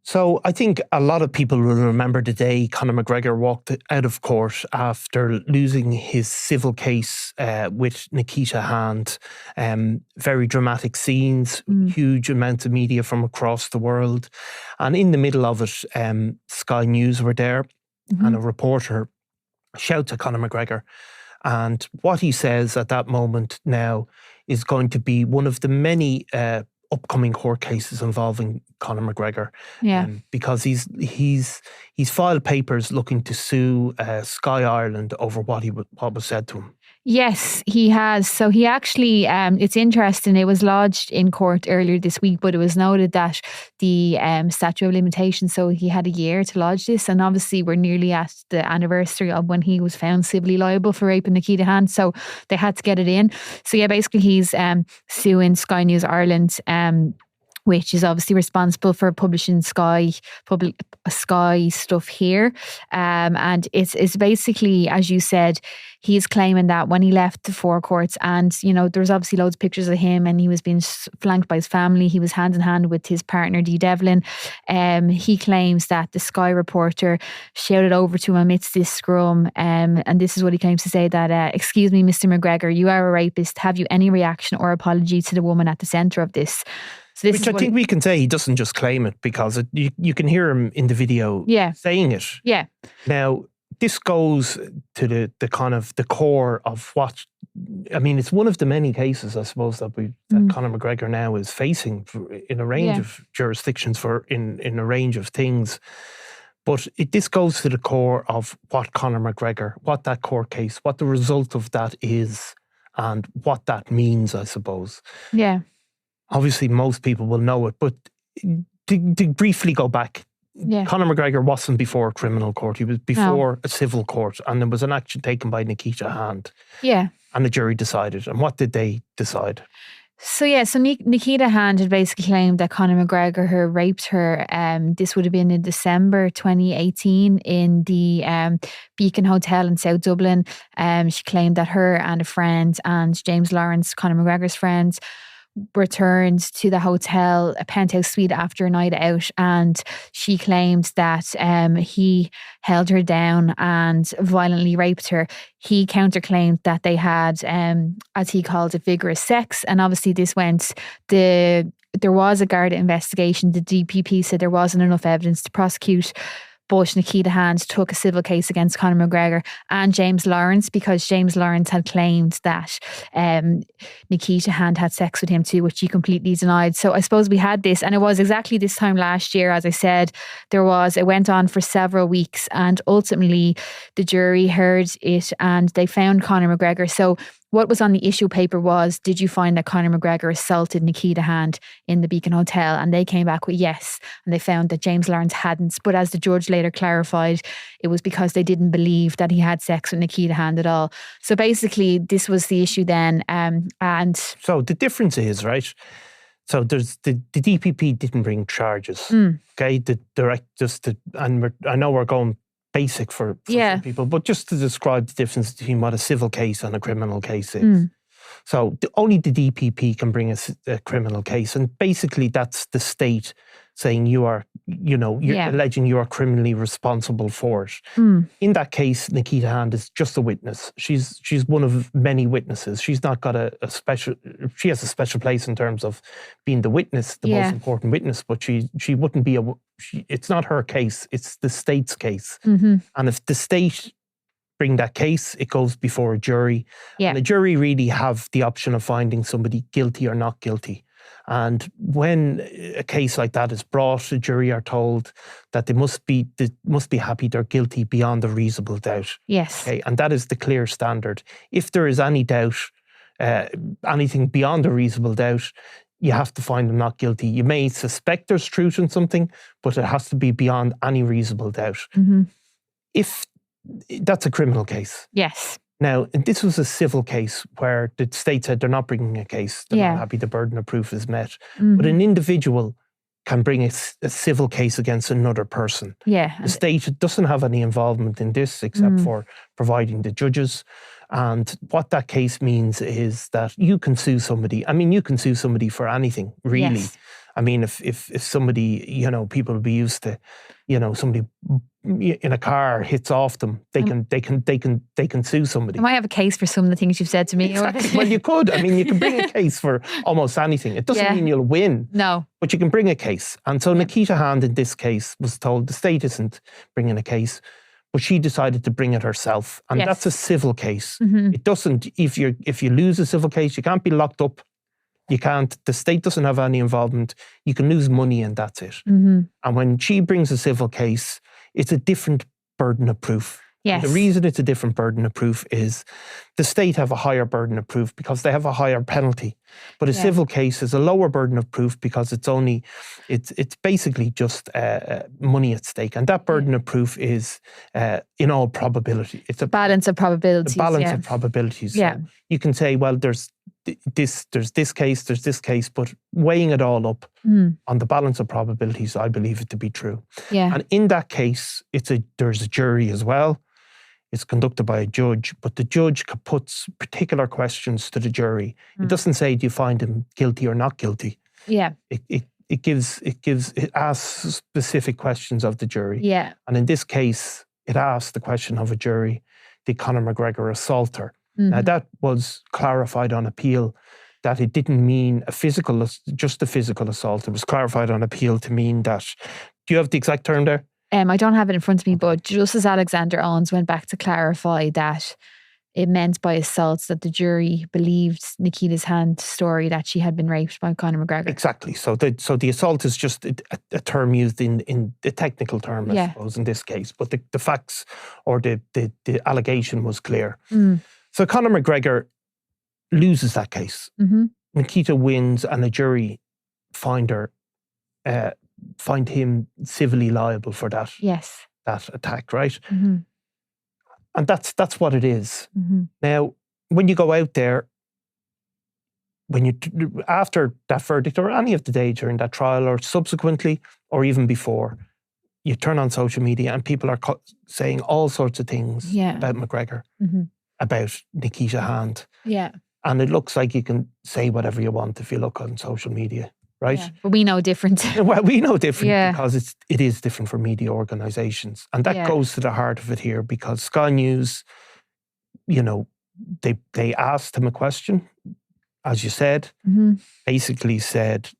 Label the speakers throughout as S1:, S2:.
S1: So I think a lot of people will remember the day Conor McGregor walked out of court after losing his civil case with Nikita Hand. Very dramatic scenes, huge amounts of media from across the world. And in the middle of it, Sky News were there and a reporter shouts at Conor McGregor. And what he says at that moment now is going to be one of the many upcoming court cases involving Conor McGregor. Because he's filed papers looking to sue Sky Ireland over what was said to him.
S2: Yes, he has. So he actually, it's interesting, it was lodged in court earlier this week, but it was noted that the statute of limitations, so he had a year to lodge this, and obviously we're nearly at the anniversary of when he was found civilly liable for raping Nikita Hand, so they had to get it in. So yeah, basically he's suing Sky News Ireland, which is obviously responsible for publishing Sky stuff here. And it's basically, as you said, he's claiming that when he left the forecourts, and, you know, there's obviously loads of pictures of him and he was being flanked by his family. He was hand in hand with his partner, Dee Devlin. He claims that the Sky reporter shouted over to him amidst this scrum. And this is what he claims to say, that, "Excuse me, Mr. McGregor, you are a rapist. Have you any reaction or apology to the woman at the centre of this?" So
S1: Which I think we can say he doesn't just claim it, because you can hear him in the video saying it.
S2: Yeah.
S1: Now, this goes to the kind of the core of what, I mean, it's one of the many cases, I suppose, that Conor McGregor now is facing in a range of jurisdictions in a range of things. But this goes to the core of what Conor McGregor, what that court case, what the result of that is, and what that means, I suppose.
S2: Yeah.
S1: Obviously, most people will know it, but to briefly go back, Conor McGregor wasn't before a criminal court. He was before a civil court, and there was an action taken by Nikita Hand.
S2: Yeah.
S1: And the jury decided. And what did they decide?
S2: So Nikita Hand had basically claimed that Conor McGregor had raped her. This would have been in December 2018 in the Beacon Hotel in South Dublin. She claimed that her and a friend, and James Lawrence, Conor McGregor's friend, returned to the hotel, a penthouse suite, after a night out, and she claimed that he held her down and violently raped her. He counterclaimed that they had, as he called it, vigorous sex, and obviously this there was a Garda investigation. The DPP said there wasn't enough evidence to prosecute, but Nikita Hand took a civil case against Conor McGregor and James Lawrence, because James Lawrence had claimed that Nikita Hand had sex with him too, which he completely denied. So I suppose we had this, and it was exactly this time last year, as I said, it went on for several weeks, and ultimately the jury heard it and they found Conor McGregor. So what was on the issue paper was, did you find that Conor McGregor assaulted Nikita Hand in the Beacon Hotel? And they came back with yes. And they found that James Lawrence hadn't. But as the judge later clarified, it was because they didn't believe that he had sex with Nikita Hand at all. So basically, this was the issue then. And
S1: so the difference is, right? So there's the DPP didn't bring charges. Okay, I know we're going basic for some people, but just to describe the difference between what a civil case and a criminal case is. So only the DPP can bring a criminal case, and basically that's the state saying you're alleging you are criminally responsible for it. In that case, Nikita Hand is just a witness. She's one of many witnesses. She's not got she has a special place in terms of being the witness, the most important witness, but she wouldn't be it's not her case, it's the state's case. And if the state bring that case, it goes before a jury. And the jury really have the option of finding somebody guilty or not guilty. And when a case like that is brought, the jury are told that they must be happy they're guilty beyond a reasonable doubt.
S2: Yes.
S1: Okay, and that is the clear standard. If there is any doubt, anything beyond a reasonable doubt, you have to find them not guilty. You may suspect there's truth in something, but it has to be beyond any reasonable doubt. If that's a criminal case.
S2: Yes.
S1: Now, this was a civil case where the state said they're not bringing a case. They're not happy the burden of proof is met. But an individual can bring a civil case against another person.
S2: Yeah.
S1: The state doesn't have any involvement in this except for providing the judges. And what that case means is that you can sue somebody. I mean, you can sue somebody for anything, really. I mean, if somebody, people will be used to, somebody in a car hits off them, they can sue somebody.
S2: I might have a case for some of the things you've said to me.
S1: Exactly. Well, you could. I mean, you can bring a case for almost anything. It doesn't mean you'll win.
S2: No.
S1: But you can bring a case. And so Nikita Hand in this case was told the state isn't bringing a case, but she decided to bring it herself. And that's a civil case. It doesn't, if you lose a civil case, you can't be locked up. You can't, the state doesn't have any involvement. You can lose money and that's it. And when she brings a civil case, it's a different burden of proof.
S2: Yes.
S1: The reason it's a different burden of proof is the state have a higher burden of proof because they have a higher penalty. But a civil case is a lower burden of proof because it's basically just money at stake. And that burden of proof is in all probability. It's a
S2: balance of probabilities.
S1: A balance of probabilities.
S2: Yeah.
S1: So you can say, well, there's this case, but weighing it all up on the balance of probabilities, I believe it to be true.
S2: Yeah.
S1: And in that case, there's a jury as well. It's conducted by a judge, but the judge puts particular questions to the jury. It doesn't say, do you find him guilty or not guilty?
S2: Yeah.
S1: It asks specific questions of the jury.
S2: Yeah.
S1: And in this case, it asks the question of a jury, did Conor McGregor assault her? Now that was clarified on appeal that it didn't mean just a physical assault. It was clarified on appeal to mean that, do you have the exact term there?
S2: I don't have it in front of me, but Justice Alexander Owens went back to clarify that it meant by assaults that the jury believed Nikita's Hand's story that she had been raped by Conor McGregor.
S1: Exactly. So the assault is just a term used in the technical term, I suppose, in this case. But the facts or the allegation was clear. So Conor McGregor loses that case. Nikita wins and a jury find him civilly liable for that. Yes. That attack, right? And that's what it is. Now, when you go out there, after that verdict or any of the day during that trial or subsequently or even before, you turn on social media and people are saying all sorts of things about McGregor, about Nikita Hand. Yeah. And it looks like you can say whatever you want if you look on social media, right? Yeah,
S2: but we know different.
S1: Well, we know different because it is different for media organisations. And that goes to the heart of it here because Sky News, they asked him a question, as you said, basically said,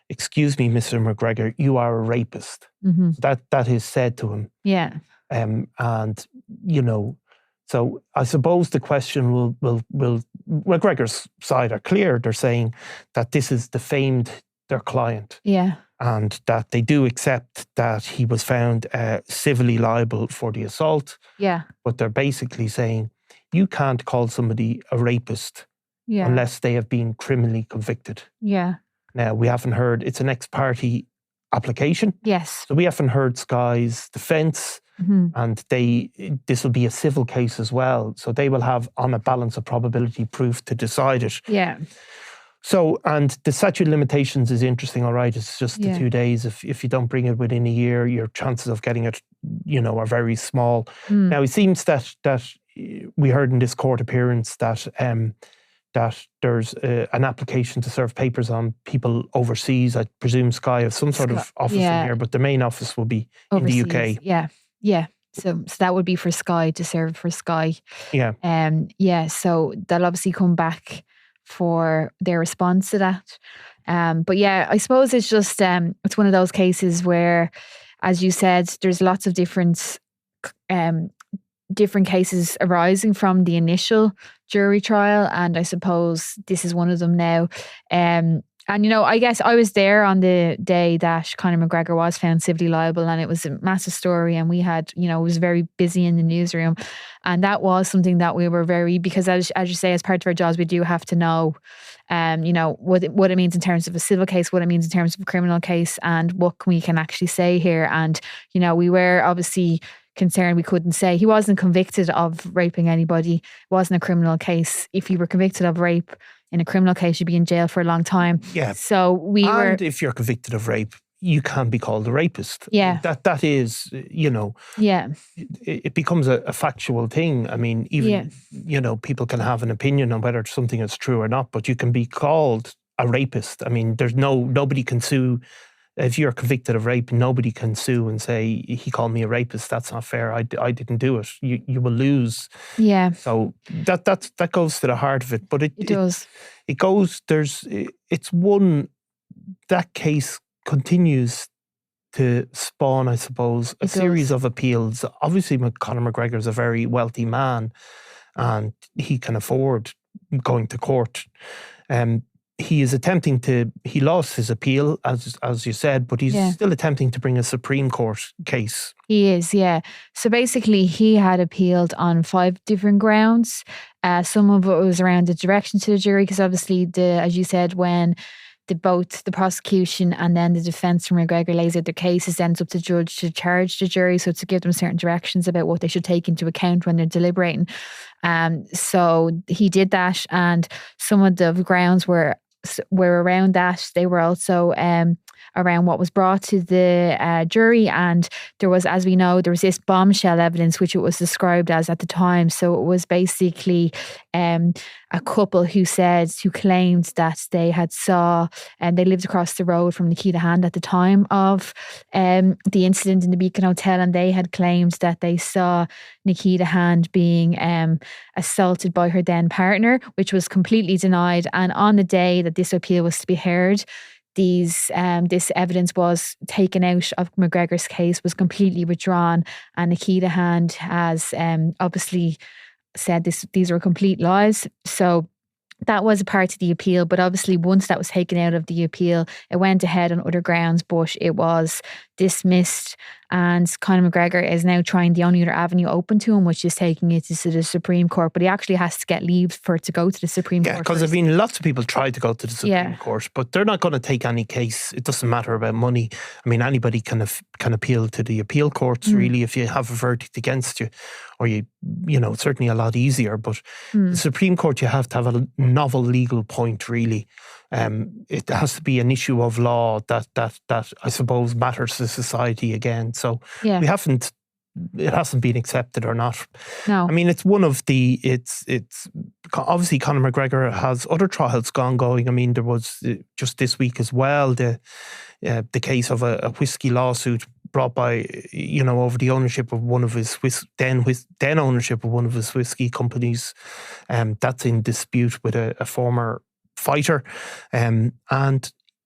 S1: excuse me, Mr. McGregor, you are a rapist. That is said to him. Yeah. And, so I suppose the question will McGregor's side are clear. They're saying that this has defamed their client. Yeah. And that they do accept that he was found civilly liable for the assault. Yeah. But they're basically saying you can't call somebody a rapist unless they have been criminally convicted. Yeah. Now, we haven't heard, it's an ex parte application. Yes. So we haven't heard Sky's defence. And this will be a civil case as well. So they will have on a balance of probability proof to decide it. Yeah. So, and the statute of limitations is interesting, all right? It's just the 2 days. If you don't bring it within a year, your chances of getting it, are very small. Now, it seems that we heard in this court appearance that there's an application to serve papers on people overseas. I presume Sky have some sort of office in here, but the main office will be overseas, in the UK. Yeah. Yeah. So that would be for Sky, to serve for Sky. Yeah. So they'll obviously come back for their response to that. But yeah, I suppose it's just it's one of those cases where, as you said, there's lots of different cases arising from the initial jury trial, and I suppose this is one of them now. And, I guess I was there on the day that Conor McGregor was found civilly liable, and it was a massive story, and we had, it was very busy in the newsroom, and that was something that we were because as you say, as part of our jobs, we do have to know, what it means in terms of a civil case, what it means in terms of a criminal case, and what we can actually say here. And, we were obviously concerned we couldn't say. He wasn't convicted of raping anybody. It wasn't a criminal case. If you were convicted of rape in a criminal case, you'd be in jail for a long time. Yeah. So and if you're convicted of rape, you can be called a rapist. Yeah. That is, Yeah. It becomes a factual thing. I mean, even, people can have an opinion on whether something is true or not, but you can be called a rapist. I mean, nobody can sue. If you're convicted of rape, nobody can sue and say he called me a rapist. That's not fair. I didn't do it. You will lose.
S2: Yeah.
S1: So that goes to the heart of it. But it
S2: does.
S1: It goes. That case continues to spawn, I suppose, a series of appeals. Obviously, Conor McGregor is a very wealthy man, and he can afford going to court. He is attempting to. He lost his appeal, as you said, but he's still attempting to bring a Supreme Court case.
S2: He is, yeah. So basically, he had appealed on 5 different grounds. Some of it was around the direction to the jury, because obviously, as you said, when both the prosecution and then the defence from McGregor lays out their cases, ends up to judge to charge the jury, so to give them certain directions about what they should take into account when they're deliberating. So he did that, and some of the grounds were around that. They were also around what was brought to the jury, and there was, as we know, there was this bombshell evidence, which it was described as at the time. So it was basically a couple who claimed that they had they lived across the road from Nikita Hand at the time of the incident in the Beacon Hotel, and they had claimed that they saw Nikita Hand being assaulted by her then partner, which was completely denied. And on the day that this appeal was to be heard, this evidence was taken out of McGregor's case, was completely withdrawn, and Nikita Hand has obviously said these were complete lies. So that was a part of the appeal, but obviously once that was taken out of the appeal, it went ahead on other grounds, but it was dismissed, and Conor McGregor is now trying the only other avenue open to him, which is taking it to the Supreme Court, but he actually has to get leave for it to go to the Supreme Court.
S1: Yeah, because lots of people try to go to the Supreme Court, but they're not going to take any case. It doesn't matter about money. I mean, anybody can appeal to the appeal courts, really, if you have a verdict against you, or certainly a lot easier. But the Supreme Court, you have to have a novel legal point, really. It has to be an issue of law that I suppose matters to society again. So it hasn't been accepted or not.
S2: No.
S1: I mean, it's one of the, it's obviously Conor McGregor has other trials going. I mean, there was just this week as well, the case of a whiskey lawsuit brought by, over the ownership of one of his then ownership of one of his whiskey companies. That's in dispute with a former fighter, and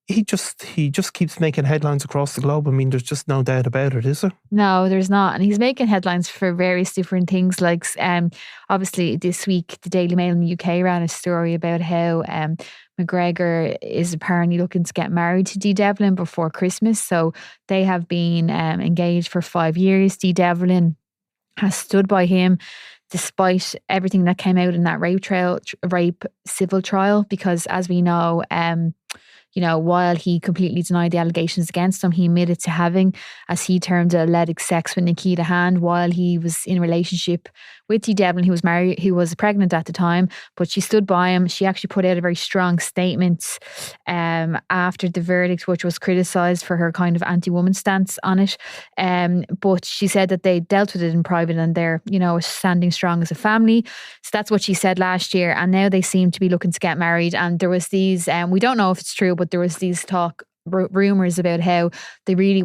S1: he just keeps making headlines across the globe. I mean, there's just no doubt about it, is there?
S2: No, there's not. And he's making headlines for various different things. Like, obviously this week, the Daily Mail in the UK ran a story about how McGregor is apparently looking to get married to Dee Devlin before Christmas. So they have been engaged for 5 years. Dee Devlin has stood by him despite everything that came out in that rape civil trial, because as we know, while he completely denied the allegations against him, he admitted to having, as he termed it, alleged sex with Nikita Hand while he was in a relationship with Dee Devlin, who was married, who was pregnant at the time. But she stood by him. She actually put out a very strong statement after the verdict, which was criticised for her kind of anti-woman stance on it. But she said that they dealt with it in private, and they're, standing strong as a family. So that's what she said last year. And now they seem to be looking to get married. And there was these, we don't know if it's true, but there was these rumours about how they really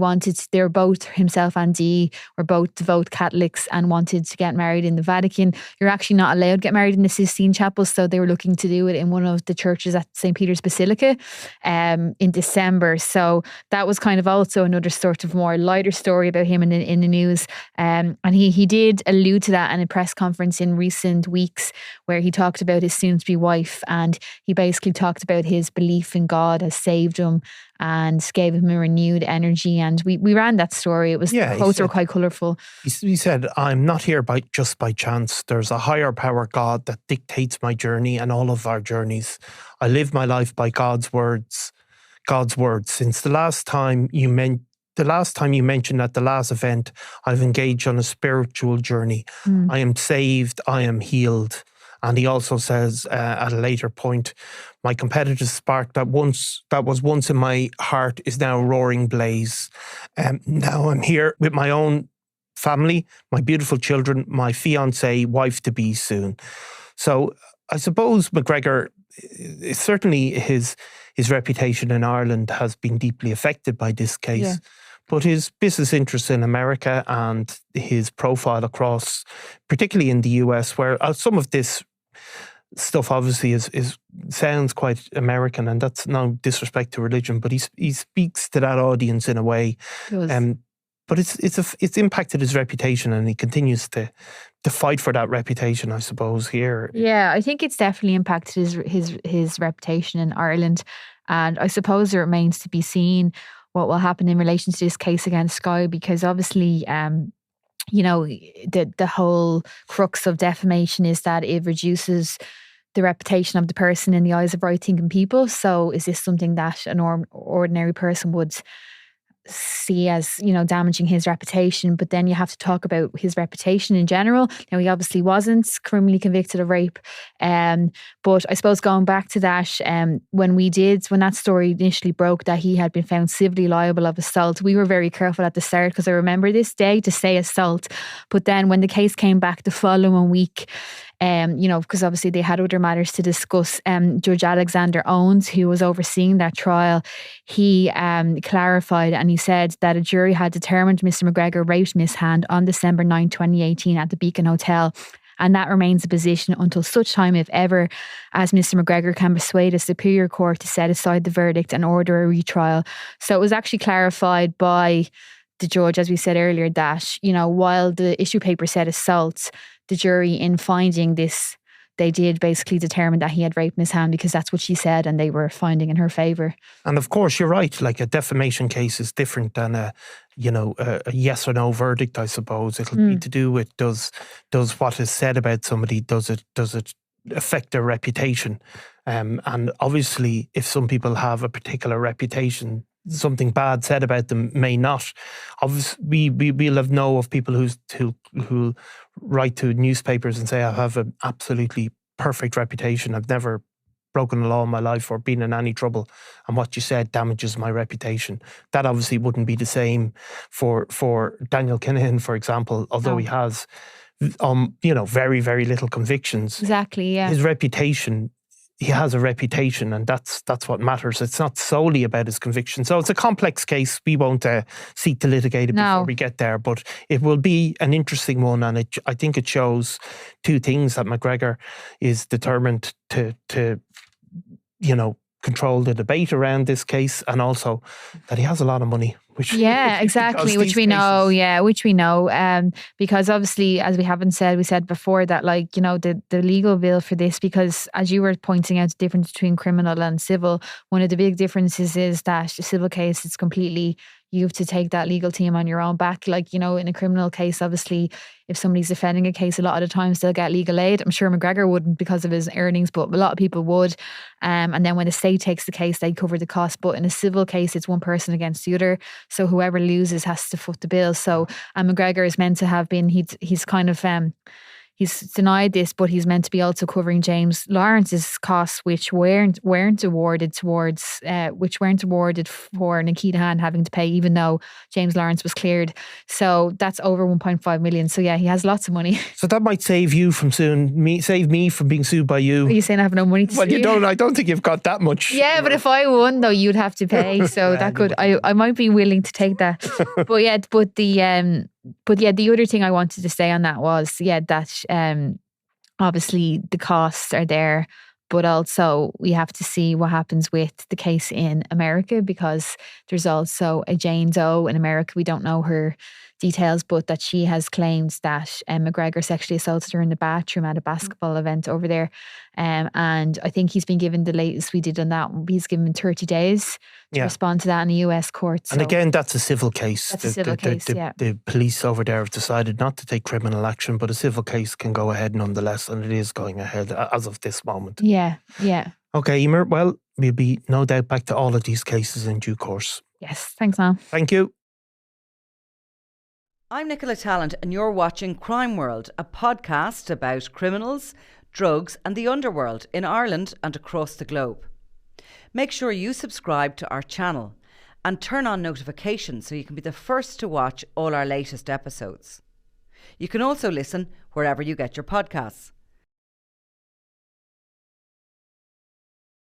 S2: they were both, himself and Dee, were both devout Catholics and wanted to get married in the Vatican. You're actually not allowed to get married in the Sistine Chapel, so they were looking to do it in one of the churches at St. Peter's Basilica in December. So that was kind of also another sort of more lighter story about him in the news. And he did allude to that in a press conference in recent weeks, where he talked about his soon-to-be wife, and he basically talked about his belief in God has saved him and gave him a renewed energy. And we ran that story. It was, the quotes were quite colourful.
S1: He said, "I'm not here just by chance. There's a higher power, God, that dictates my journey and all of our journeys. I live my life by God's words. Since the last time you mentioned at the last event, I've engaged on a spiritual journey. I am saved. I am healed." And he also says at a later point, "My competitive spark that was once in my heart is now a roaring blaze. Now I'm here with my own family, my beautiful children, my fiancée, wife to be soon." So I suppose McGregor, certainly his his reputation in Ireland has been deeply affected by this case.
S2: Yeah.
S1: But his business interests in America and his profile across, particularly in the US, where some of this stuff obviously sounds quite American, and that's no disrespect to religion, but he speaks to that audience in a way. But it's impacted his reputation, and he continues to fight for that reputation, I suppose, here.
S2: Yeah, I think it's definitely impacted his reputation in Ireland, and I suppose it remains to be seen what will happen in relation to this case against Sky, because obviously, the whole crux of defamation is that it reduces the reputation of the person in the eyes of right-thinking people. So is this something that an ordinary person would see as, damaging his reputation? But then you have to talk about his reputation in general. Now, he obviously wasn't criminally convicted of rape, but I suppose going back to that, when that story initially broke that he had been found civilly liable of assault, we were very careful at the start, because I remember this day to say assault. But then when the case came back the following week, because obviously they had other matters to discuss, Judge Alexander Owens, who was overseeing that trial, he clarified, and he said that a jury had determined Mr. McGregor raped Miss Hand on December 9, 2018 at the Beacon Hotel. And that remains the position until such time, if ever, as Mr. McGregor can persuade a superior court to set aside the verdict and order a retrial. So it was actually clarified by the judge, as we said earlier, that, while the issue paper said assault, the jury, in finding this, they did basically determine that he had raped Miss Hand, because that's what she said, and they were finding in her favour.
S1: And of course, you're right. Like, a defamation case is different than a yes or no verdict, I suppose. It'll be to do with does what is said about somebody, does it affect their reputation? And obviously, if some people have a particular reputation, something bad said about them may not. Obviously, we'll know of people who write to newspapers and say, I have an absolutely perfect reputation. I've never broken the law in my life or been in any trouble, and what you said damages my reputation. That obviously wouldn't be the same for Daniel Kinahan, for example, although he has very, very little convictions.
S2: Exactly, yeah.
S1: His reputation, he has a reputation, and that's what matters. It's not solely about his conviction. So it's a complex case. We won't seek to litigate it before we get there, but it will be an interesting one, and I think it shows two things: that McGregor is determined to control the debate around this case, and also that he has a lot of money. Which we know, because obviously, as we said before, that the legal bill for this, because as you were pointing out, the difference between criminal and civil, one of the big differences is that the civil case is completely, you have to take that legal team on your own back. In a criminal case, obviously, if somebody's defending a case, a lot of the times they'll get legal aid. I'm sure McGregor wouldn't because of his earnings, but a lot of people would. And then when the state takes the case, they cover the cost. But in a civil case, it's one person against the other. So whoever loses has to foot the bill. So McGregor is meant to have been, he's kind of, he's denied this, but he's meant to be also covering James Lawrence's costs, which weren't awarded for Nikita Hand having to pay, even though James Lawrence was cleared. So that's over 1.5 million. So yeah, he has lots of money. So that might save you from save me from being sued by you. Are you saying I have no money to sue? Well, I don't think you've got that much. Yeah, but if I won though, you'd have to pay. So that could, I might be willing to take that. But the other thing I wanted to say on that was, that obviously the costs are there, but also we have to see what happens with the case in America, because there's also a Jane Doe in America. We don't know her details, but that she has claimed that McGregor sexually assaulted her in the bathroom at a basketball event over there. And I think he's been given, the latest we did on that, he's given 30 days to respond to that in a US court. So. And again, that's a civil case. That's a civil case, The police over there have decided not to take criminal action, but a civil case can go ahead nonetheless, and it is going ahead as of this moment. Yeah. Okay, Eimear, well, we'll be no doubt back to all of these cases in due course. Yes, thanks, Niall. Thank you. I'm Nicola Tallant, and you're watching Crime World, a podcast about criminals, drugs and the underworld in Ireland and across the globe. Make sure you subscribe to our channel and turn on notifications so you can be the first to watch all our latest episodes. You can also listen wherever you get your podcasts.